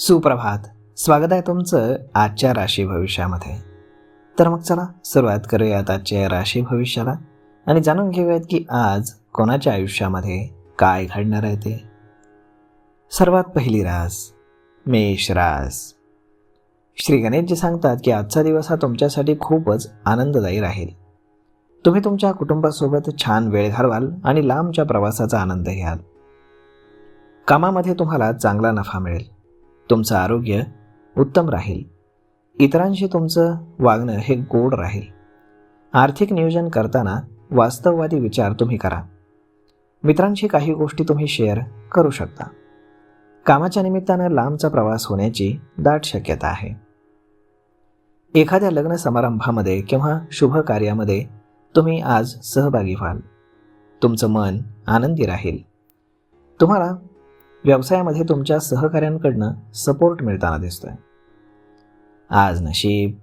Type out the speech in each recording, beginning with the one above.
सुप्रभात. स्वागत आहे तुमचं आजच्या राशी भविष्यामध्ये. तर मग चला सुरुवात करूयात आजच्या राशी भविष्याला आणि जाणून घेऊयात की आज कोणाच्या आयुष्यामध्ये काय घडणार आहे ते. सर्वात पहिली रास मेष रास. श्री गणेशजी सांगतात की आजचा दिवस हा तुमच्यासाठी खूपच आनंददायी राहील. तुम्ही तुमच्या कुटुंबासोबत छान वेळ घालवाल आणि लांबच्या प्रवासाचा आनंद घ्याल. कामामध्ये तुम्हाला चांगला नफा मिळेल. तुमचं आरोग्य उत्तम राहील. इतरांशी तुमचं वागणं हे गोड राहील. आर्थिक नियोजन करताना वास्तववादी विचार तुम्ही करा. मित्रांशी काही गोष्टी तुम्ही शेअर करू शकता. कामाच्या निमित्तानं लांबचा प्रवास होण्याची दाट शक्यता आहे. एखाद्या लग्न समारंभामध्ये किंवा शुभ कार्यामध्ये तुम्ही आज सहभागी व्हाल. तुमचं मन आनंदी राहील. तुम्हाला व्यवसायामध्ये तुमच्या सहकाऱ्यांकडनं सपोर्ट मिळताना दिसतोय. आज नशीब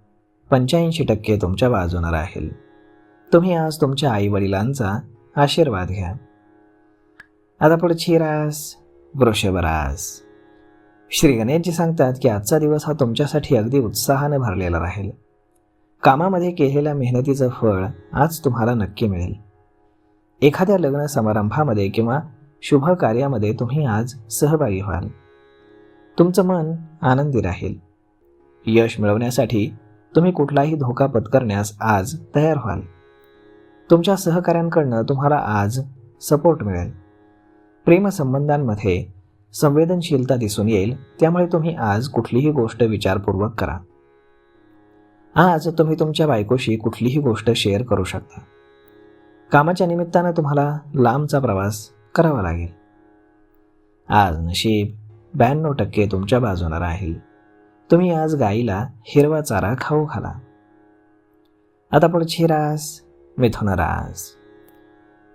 85% तुमच्या बाजूने राहील. तुम्ही आज तुमच्या आई वडिलांचा आशीर्वाद घ्या. आता पुढची रास वृषभ रास. श्री गणेशजी सांगतात की आजचा दिवस हा तुमच्यासाठी अगदी उत्साहाने भरलेला राहील. कामामध्ये केलेल्या मेहनतीचं फळ आज तुम्हाला नक्की मिळेल. एखाद्या लग्न समारंभामध्ये किंवा शुभ कार्यामध्ये तुम्ही आज सहभागी व्हाल. तुमचं मन आनंदी राहील. यश मिळवण्यासाठी तुम्ही कुठलाही धोका पत्करण्यास आज तयार व्हाल. तुमच्या सहकाऱ्यांकडनं तुम्हाला आज सपोर्ट मिळेल. प्रेमसंबंधांमध्ये संवेदनशीलता दिसून येईल. त्यामुळे तुम्ही आज कुठलीही गोष्ट विचारपूर्वक करा. आज तुम्ही तुमच्या बायकोशी कुठलीही गोष्ट शेअर करू शकता. कामाच्या निमित्तानं तुम्हाला लांबचा प्रवास करावा लागेल. आज नशीब 92% तुमच्या बाजूने राहील. तुम्ही आज गाईला हिरवा चारा खाऊ घाला. आता पुढची रास मिथुन रास.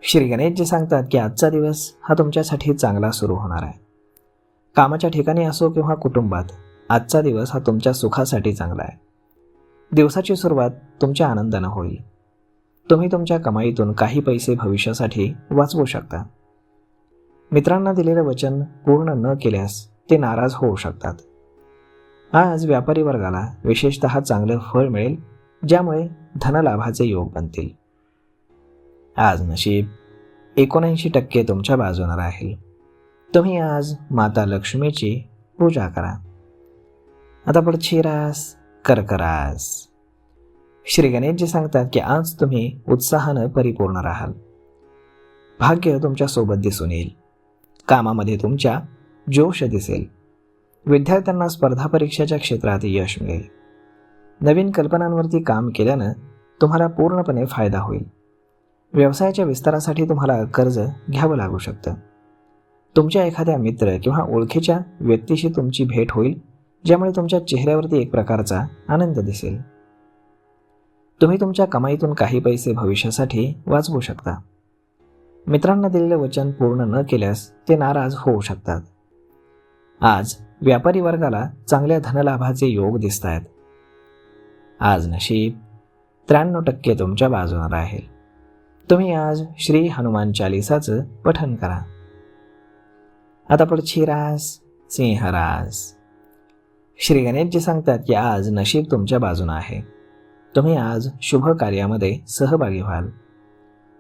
श्री गणेशजी सांगतात की आजचा दिवस हा तुमच्यासाठी चांगला सुरू होणार आहे. कामाच्या ठिकाणी असो किंवा कुटुंबात आजचा दिवस हा तुमच्या सुखासाठी चांगला आहे. दिवसाची सुरुवात तुमच्या आनंदानं होईल. तुम्ही तुमच्या कमाईतून काही पैसे भविष्यासाठी वाचवू शकता. मित्रांना दिलेलं वचन पूर्ण न केल्यास ते नाराज होऊ शकतात. आज व्यापारी वर्गाला विशेषतः चांगलं फळ मिळेल, ज्यामुळे धनलाभाचे योग बनतील. आज नशीब 79% तुमच्या बाजूने राहील. तुम्ही आज माता लक्ष्मीची पूजा करा. आता पुढची रास कर्क रास. श्री गणेशजी सांगतात की आज तुम्ही उत्साहानं परिपूर्ण राहाल. भाग्य तुमच्या सोबत दिसून येईल. कामामध्ये तुमच्या जोश दिसेल. विद्यार्थ्यांना स्पर्धा परीक्षेच्या क्षेत्रात यश मिळेल. नवीन कल्पनांवरती काम केल्यानं तुम्हाला पूर्णपणे फायदा होईल. व्यवसायाच्या विस्तारासाठी तुम्हाला कर्ज घ्यावं लागू शकतं. तुमच्या एखाद्या मित्र किंवा ओळखीच्या व्यक्तीशी तुमची भेट होईल, ज्यामुळे तुमच्या चेहऱ्यावरती एक प्रकारचा आनंद दिसेल. तुम्ही तुमच्या कमाईतून काही पैसे भविष्यासाठी वाचवू शकता. मित्रांना दिलेलं वचन पूर्ण न केल्यास ते नाराज होऊ शकतात. आज व्यापारी वर्गाला चांगल्या धनलाभाचे योग दिसत आहेत. आज नशीब 93% तुमच्या बाजूने राहील. तुम्ही आज श्री हनुमान चालिसाचं पठण करा. आता पुढची रास सिंह रास. श्री गणेशजी सांगतात की आज नशीब तुमच्या बाजूने आहे. तुम्ही आज शुभ कार्यामध्ये सहभागी व्हाल.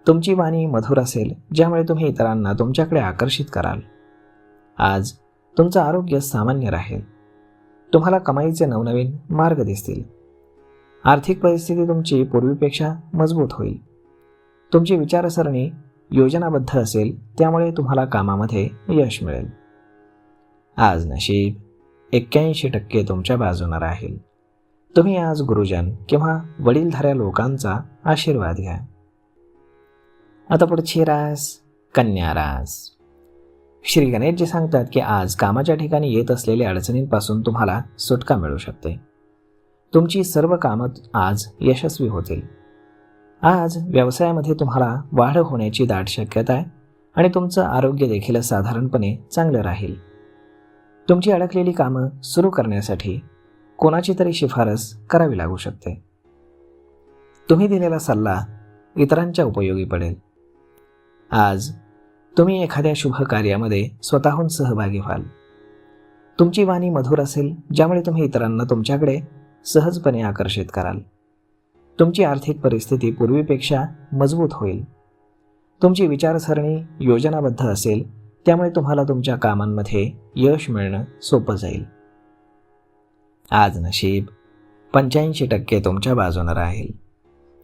तुमची वाणी मधुर असेल, ज्यामुळे तुम्ही इतरांना तुमच्याकडे आकर्षित कराल. आज तुमचं आरोग्य सामान्य राहील. तुम्हाला कमाईचे नवनवीन मार्ग दिसतील. आर्थिक परिस्थिती तुमची पूर्वीपेक्षा मजबूत होईल. तुमची विचारसरणी योजनाबद्ध असेल, त्यामुळे तुम्हाला कामामध्ये यश मिळेल. आज नशीब 81% तुमच्या बाजूने राहील. तुम्ही आज गुरुजन किंवा वडीलधाऱ्या लोकांचा आशीर्वाद घ्या. आता पुढची रास कन्या रास. श्री गणेशजी सांगतात की आज कामाच्या ठिकाणी येत असलेल्या अडचणींपासून तुम्हाला सुटका मिळू शकते. तुमची सर्व कामं आज यशस्वी होतील. आज व्यवसायामध्ये तुम्हाला वाढ होण्याची दाट शक्यता आहे आणि तुमचं आरोग्य देखील साधारणपणे चांगलं राहील. तुमची अडकलेली कामं सुरू करण्यासाठी कोणाची तरी शिफारस करावी लागू शकते. तुम्ही दिलेला सल्ला इतरांच्या उपयोगी पडेल. आज तुम्ही एखाद्या शुभ कार्यामध्ये स्वतःहून सहभागी व्हाल. तुमची वाणी मधुर असेल, ज्यामुळे तुम्ही इतरांना तुमच्याकडे सहजपणे आकर्षित कराल. तुमची आर्थिक परिस्थिती पूर्वीपेक्षा मजबूत होईल. तुमची विचारसरणी योजनाबद्ध असेल, त्यामुळे तुम्हाला तुमच्या कामांमध्ये यश मिळणं सोपं जाईल. आज नशीब 85% तुमच्या बाजूने राहील.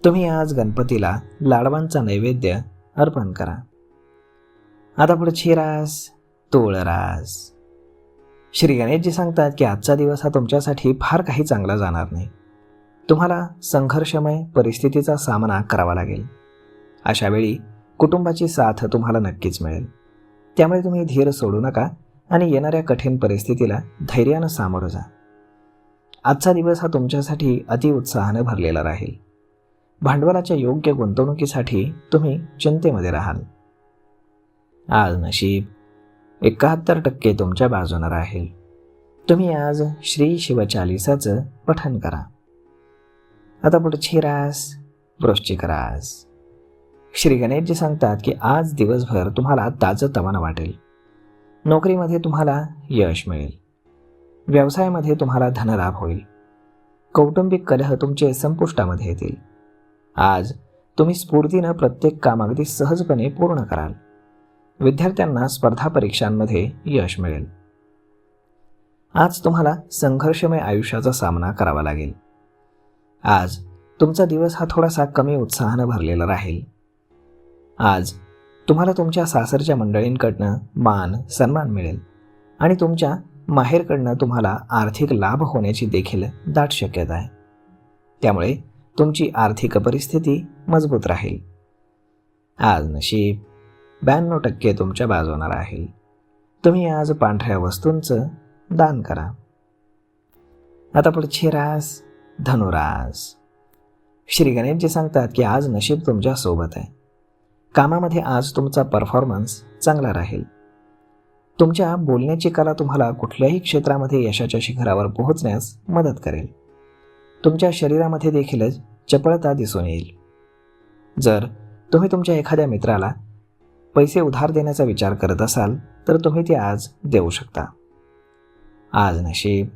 तुम्ही आज गणपतीला लाडवांचा नैवेद्य अर्पण करा. आता पुढची रास तुळरास. श्री गणेशजी सांगतात की आजचा दिवस हा तुमच्यासाठी फार काही चांगला जाणार नाही. तुम्हाला संघर्षमय परिस्थितीचा सामना करावा लागेल. अशा वेळी कुटुंबाची साथ तुम्हाला नक्कीच मिळेल. त्यामुळे तुम्ही धीर सोडू नका आणि येणाऱ्या कठीण परिस्थितीला धैर्यानं सामोरं जा. आजचा दिवस हा तुमच्यासाठी अतिउत्साहानं भरलेला राहील. भांडवलाच्या योग्य गुंतवणुकीसाठी तुम्ही चिंतेमध्ये राहाल. आज नशीब 71% तुमच्या बाजूने राहील. तुम्ही आज श्री शिवचालीसाचं पठण करा. आता पुढची रास वृश्चिक रास. श्री गणेशजी सांगतात की आज दिवसभर तुम्हाला ताजंतवानं वाटेल. नोकरीमध्ये तुम्हाला यश मिळेल. व्यवसायामध्ये तुम्हाला धनलाभ होईल. कौटुंबिक कलह तुमचे संपुष्टामध्ये येतील. आज तुम्ही स्फूर्तीनं प्रत्येक काम अगदी सहजपणे पूर्ण कराल. विद्यार्थ्यांना स्पर्धा परीक्षांमध्ये यश मिळेल. आज तुम्हाला संघर्षमय आयुष्याचा सामना करावा लागेल. आज तुमचा दिवस हा थोडासा कमी उत्साहानं भरलेला राहील. आज तुम्हाला तुमच्या सासरच्या मंडळींकडनं मान सन्मान मिळेल आणि तुमच्या माहेरकडनं तुम्हाला आर्थिक लाभ होण्याची देखील दाट शक्यता आहे. त्यामुळे तुमची आर्थिक परिस्थिती मजबूत राहील. आज नशीब 92% तुमच्या बाजूने राहील. तुम्ही आज पांढऱ्या वस्तूंचं दान करा. आता पुढची रास धनुरास. श्री गणेशजी सांगतात की आज नशीब तुमच्या सोबत आहे. कामामध्ये आज तुमचा परफॉर्मन्स चांगला राहील. तुमच्या बोलण्याची कला तुम्हाला कुठल्याही क्षेत्रामध्ये यशाच्या शिखरावर पोहोचण्यास मदत करेल. तुमच्या शरीरामध्ये देखीलच चपळता दिसून येईल. जर तुम्ही तुमच्या एखाद्या मित्राला पैसे उधार देण्याचा विचार करत असाल तर तुम्ही ते आज देऊ शकता. आज नशीब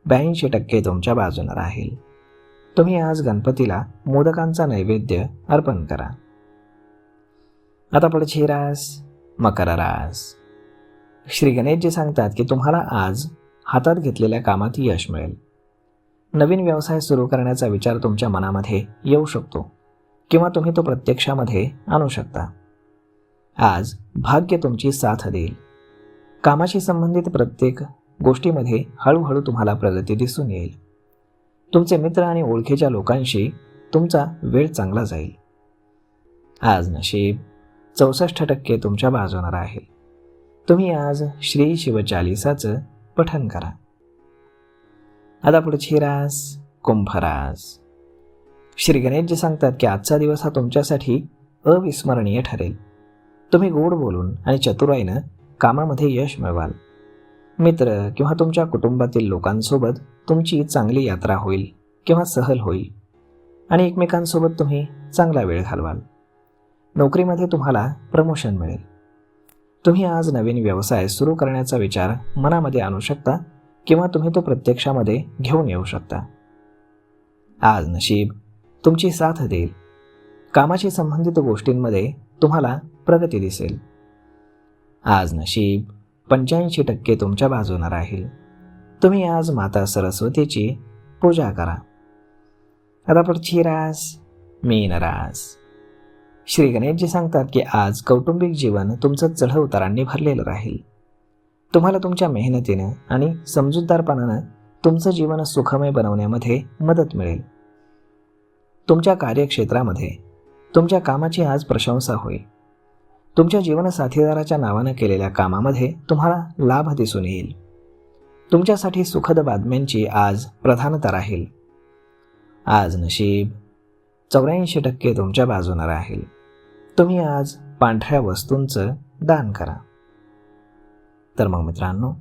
82% तुमच्या बाजूने राहील. तुम्ही आज गणपतीला मोदकांचा नैवेद्य अर्पण करा. आता पुढची रास मकर रास. श्री गणेशजी सांगतात की तुम्हाला आज हातात घेतलेल्या कामात यश मिळेल. नवीन व्यवसाय सुरू करण्याचा विचार तुमच्या मनामध्ये येऊ शकतो किंवा तुम्ही तो प्रत्यक्षामध्ये आणू शकता. आज भाग्य तुमची साथ देईल. कामाशी संबंधित प्रत्येक गोष्टीमध्ये हळूहळू तुम्हाला प्रगती दिसून येईल. तुमचे मित्र आणि ओळखीच्या लोकांशी तुमचा वेळ चांगला जाईल. आज नशीब 64% तुमच्या बाजूने राहील. तुम्ही आज श्री शिवचालीसाचं पठण करा. आता पुढची रास कुंभ रास. श्री गणेशजी सांगतात की आजचा दिवस हा तुमच्यासाठी अविस्मरणीय ठरेल. तुम्ही गोड बोलून आणि चतुराईनं कामामध्ये यश मिळवाल. मित्र किंवा तुमच्या कुटुंबातील लोकांसोबत तुमची चांगली यात्रा होईल किंवा सहल होईल आणि एकमेकांसोबत तुम्ही चांगला वेळ घालवाल. नोकरीमध्ये तुम्हाला प्रमोशन मिळेल. तुम्ही आज नवीन व्यवसाय सुरू करण्याचा विचार मनामध्ये आणू शकता किंवा तुम्ही तो प्रत्यक्षामध्ये घेऊन येऊ शकता. आज नशीब तुमची साथ देईल. कामाशी संबंधित गोष्टींमध्ये तुम्हाला प्रगती दिसेल. आज नशीब 85% तुमच्या बाजूने राहील. तुम्ही आज माता सरस्वतीची पूजा करा. आता पुढची रास मीन रास. श्री गणेशजी सांगतात की आज कौटुंबिक जीवन तुमचं चढउतारांनी भरलेलं राहील. तुम्हाला तुमच्या मेहनतीनं आणि समजूतदारपणानं तुमचं जीवन सुखमय बनवण्यामध्ये मदत मिळेल. तुमच्या कार्यक्षेत्रामध्ये तुमच्या कामाची आज प्रशंसा होईल. तुमच्या जीवनसाथीदाराच्या नावानं केलेल्या कामामध्ये तुम्हाला लाभ दिसून येईल. तुमच्यासाठी सुखद बातम्यांची आज प्रधानता राहील. आज नशीब 84% तुमच्या बाजूने राहील. तुम्ही आज पांढऱ्या वस्तूंचं दान करा. तर मग मित्रांनो,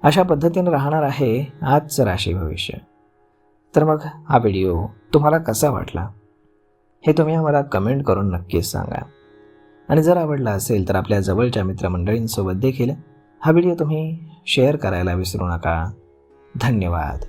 अशा पद्धतीने राहणार आहे आजचं राशी भविष्य. तर मग हा व्हिडिओ तुम्हाला कसा वाटला हे तुम्ही आम्हाला कमेंट करून नक्कीच सांगा. आणि जर आवडला असेल तर आपल्या जवळच्या मित्रमंडळींसोबत देखील हा व्हिडिओ तुम्ही शेअर करायला विसरू नका. धन्यवाद.